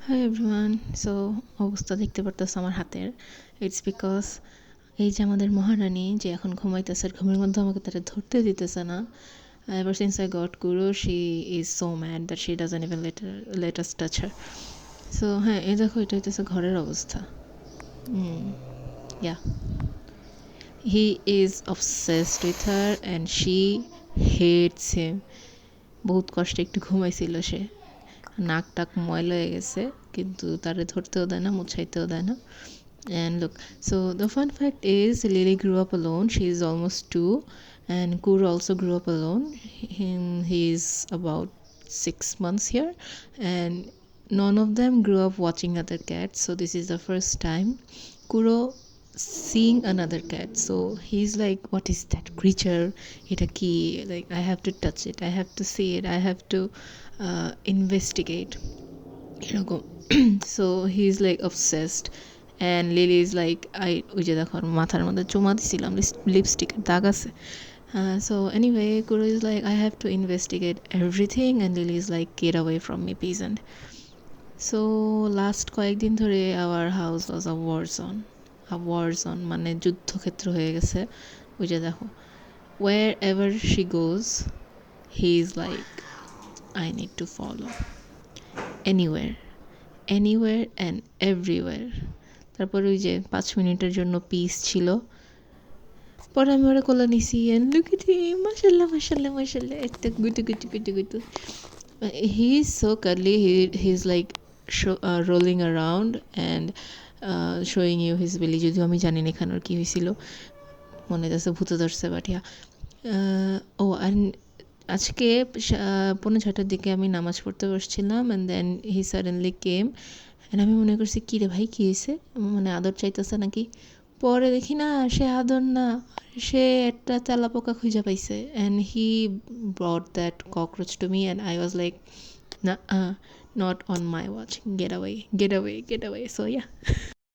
Hi everyone. So অবস্থা দেখতে পারতেছে আমার হাতের। ইটস বিকজ এই যে আমাদের মহারানী যে এখন ঘুমাইতেছে, আর ঘুমের মধ্যে আমাকে তারা ধরতে দিতেছে না। Ever since I got Guru she is so mad that she doesn't even let us touch her. So হ্যাঁ, এই দেখো, এটা হইতেছে ঘরের অবস্থা। Yeah, he is obsessed with her and she hates him. বহুত কষ্টে একটু ঘুমাইছিল সে, নাক টাক ময়লা হয়ে গেছে, কিন্তু তারে ধরতেও দেয় না, মুছাইতেও দেয় না। And look, so the fun fact is Lily grew up alone. She is almost 2, and Kuro also grew up alone. He's about 6 months here, and none of them grew up watching other cats. So this is the first time Kuro seeing another cat. So he's like, what is that creature? It a key, like I have to touch it, I have to see it, I have to investigate, you know, go. So he's like obsessed, and Lily is like, ওই যে দেখো মাথার মধ্যে চুমা দিছিলাম, লিপস্টিকের দাগ আছে। So anyway, Kuro is like, I have to investigate everything, and Lily is like, get away from me, peasant. So last কয়েকদিন ধরে our house was a war zone, মানে যুদ্ধক্ষেত্র হয়ে গেছে। ওই যে দেখো, wherever she goes he is like, I need to follow, anywhere and everywhere. তারপর ওই যে 5 মিনিটের জন্য পিস ছিল, পরে আমি ওরা কোলে নিছি, and look at him, মাশাল্লাহ মাশাল্লাহ মাশাল্লাহ, একটা গুটু গুটু গুটু গুটু। He is so cuddly. He's like rolling around and showing you his belly. যদিও আমি জানি না এখানে কি হয়েছিল, মনে হচ্ছে ভূতে ধরছে, বাটিয়া। ও আর আজকে 5:45টার দিকে আমি নামাজ পড়তে বসছিলাম, and then he suddenly came, and আমি মনে করছি কী রে ভাই, কী হয়েছে, মানে আদর চাইতেছে নাকি। পরে দেখি না, সে আদর না, সে একটা তেলাপোকা খুঁজে পাইছে, and he brought that cockroach to me, and I was like, না, not on my watch, get away, get away, get away. So yeah.